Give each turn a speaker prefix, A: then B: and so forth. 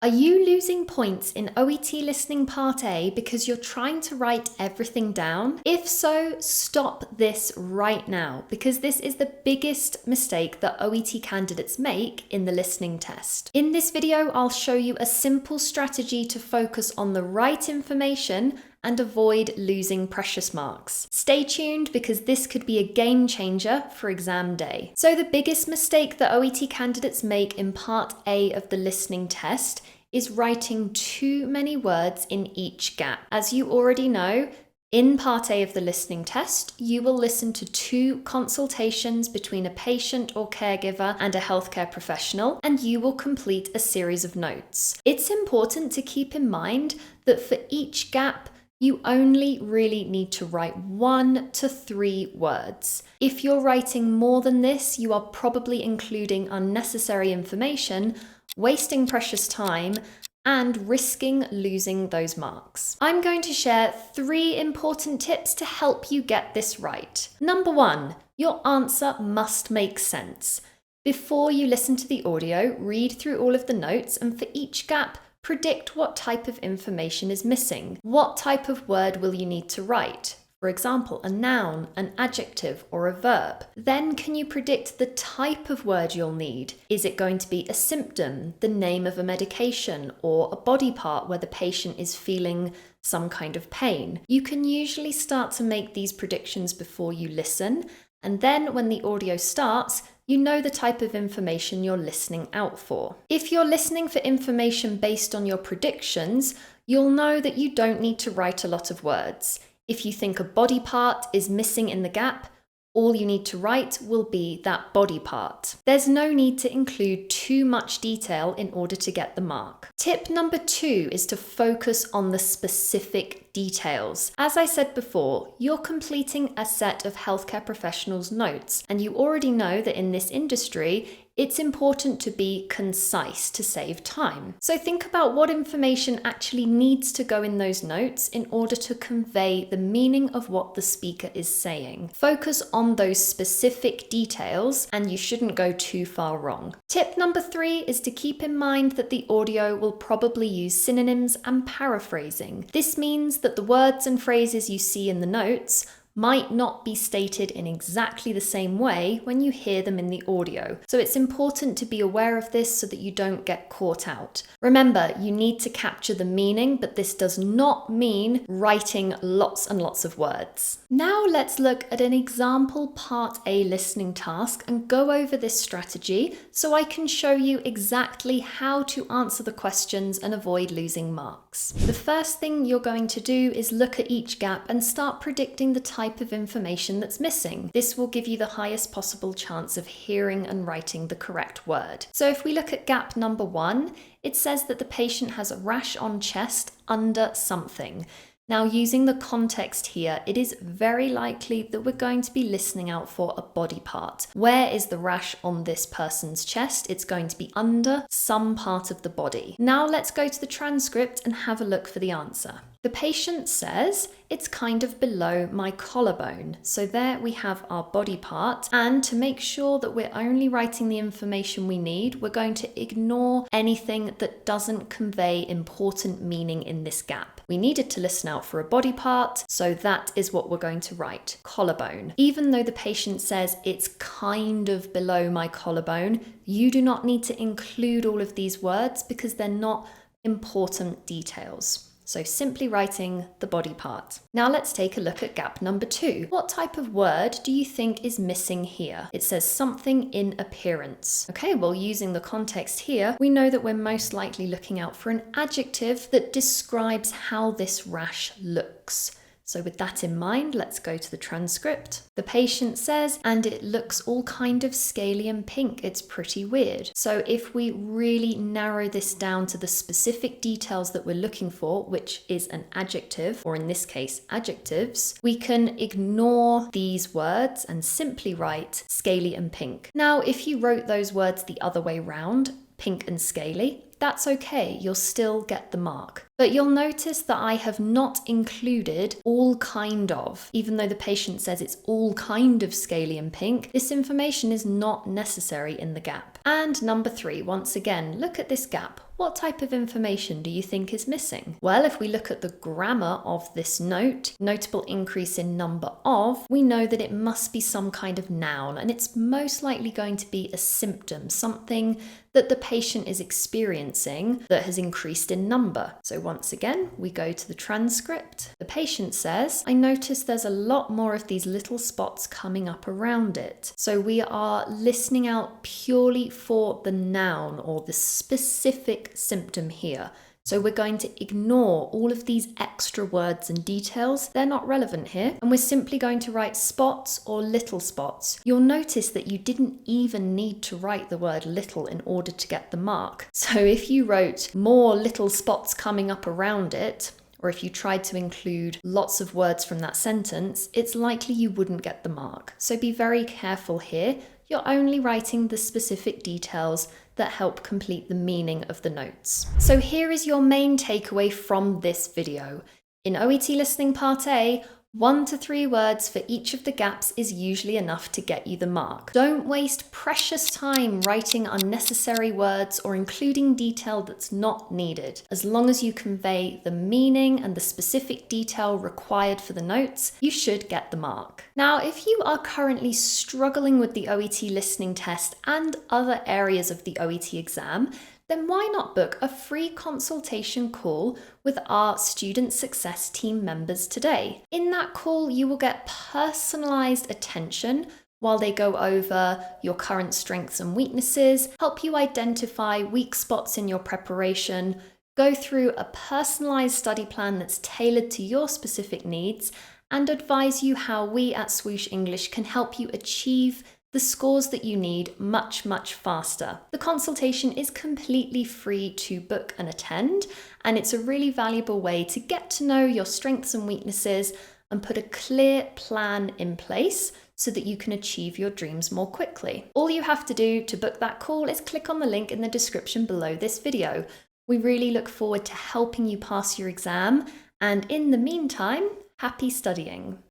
A: Are you losing points in OET Listening Part A because you're trying to write everything down? If so, stop this right now, because this is the biggest mistake that OET candidates make in the listening test. In this video, I'll show you a simple strategy to focus on the right information and avoid losing precious marks. Stay tuned because this could be a game changer for exam day. So the biggest mistake that OET candidates make in Part A of the listening test is writing too many words in each gap. As you already know, in Part A of the listening test, you will listen to 2 consultations between a patient or caregiver and a healthcare professional, and you will complete a series of notes. It's important to keep in mind that for each gap, you only really need to write 1 to 3 words. If you're writing more than this, you are probably including unnecessary information, wasting precious time, and risking losing those marks. I'm going to share 3 important tips to help you get this right. Number 1, your answer must make sense. Before you listen to the audio, read through all of the notes, and for each gap, predict what type of information is missing. What type of word will you need to write? For example, a noun, an adjective, or a verb. Then can you predict the type of word you'll need? Is it going to be a symptom, the name of a medication, or a body part where the patient is feeling some kind of pain? You can usually start to make these predictions before you listen, and then when the audio starts, you know the type of information you're listening out for. If you're listening for information based on your predictions, you'll know that you don't need to write a lot of words. If you think a body part is missing in the gap, all you need to write will be that body part. There's no need to include too much detail in order to get the mark. Tip number 2 is to focus on the specific details. As I said before, you're completing a set of healthcare professionals' notes, and you already know that in this industry, it's important to be concise to save time. So think about what information actually needs to go in those notes in order to convey the meaning of what the speaker is saying. Focus on those specific details, and you shouldn't go too far wrong. Tip number 3 is to keep in mind that the audio will probably use synonyms and paraphrasing. This means that the words and phrases you see in the notes might not be stated in exactly the same way when you hear them in the audio. So it's important to be aware of this so that you don't get caught out. Remember, you need to capture the meaning, but this does not mean writing lots and lots of words. Now let's look at an example Part A listening task and go over this strategy so I can show you exactly how to answer the questions and avoid losing marks. The first thing you're going to do is look at each gap and start predicting the type of information that's missing. This will give you the highest possible chance of hearing and writing the correct word. So if we look at gap number 1, it says that the patient has a rash on chest under something. Now, using the context here, it is very likely that we're going to be listening out for a body part. Where is the rash on this person's chest? It's going to be under some part of the body. Now let's go to the transcript and have a look for the answer. The patient says, it's kind of below my collarbone. So there we have our body part. And to make sure that we're only writing the information we need, we're going to ignore anything that doesn't convey important meaning in this gap. We needed to listen out for a body part, so that is what we're going to write, collarbone. Even though the patient says it's kind of below my collarbone, you do not need to include all of these words because they're not important details. So simply writing the body part. Now let's take a look at gap number 2. What type of word do you think is missing here? It says something in appearance. Okay, well, using the context here, we know that we're most likely looking out for an adjective that describes how this rash looks. So with that in mind, let's go to the transcript. The patient says, and it looks all kind of scaly and pink. It's pretty weird. So if we really narrow this down to the specific details that we're looking for, which is an adjective, or in this case, adjectives, we can ignore these words and simply write scaly and pink. Now, if you wrote those words the other way round, pink and scaly, that's okay, you'll still get the mark. But you'll notice that I have not included all kind of. Even though the patient says it's all kind of scaly and pink, this information is not necessary in the gap. And number 3, once again, look at this gap. What type of information do you think is missing? Well, if we look at the grammar of this note, notable increase in number of, we know that it must be some kind of noun, and it's most likely going to be a symptom, something that the patient is experiencing that has increased in number. So once again, we go to the transcript. The patient says, I notice there's a lot more of these little spots coming up around it. So we are listening out purely for the noun or the specific symptom here. So we're going to ignore all of these extra words and details. They're not relevant here. And we're simply going to write spots or little spots. You'll notice that you didn't even need to write the word little in order to get the mark. So if you wrote more little spots coming up around it, or if you tried to include lots of words from that sentence, it's likely you wouldn't get the mark. So be very careful here. You're only writing the specific details that help complete the meaning of the notes. So here is your main takeaway from this video. In OET Listening Part A, 1 to 3 words for each of the gaps is usually enough to get you the mark. Don't waste precious time writing unnecessary words or including detail that's not needed. As long as you convey the meaning and the specific detail required for the notes, you should get the mark. Now, if you are currently struggling with the OET listening test and other areas of the OET exam, then why not book a free consultation call with our student success team members today? In that call, you will get personalized attention while they go over your current strengths and weaknesses, help you identify weak spots in your preparation, go through a personalized study plan that's tailored to your specific needs, and advise you how we at Swoosh English can help you achieve the scores that you need much, much faster. The consultation is completely free to book and attend, and it's a really valuable way to get to know your strengths and weaknesses and put a clear plan in place so that you can achieve your dreams more quickly. All you have to do to book that call is click on the link in the description below this video. We really look forward to helping you pass your exam, and in the meantime, happy studying.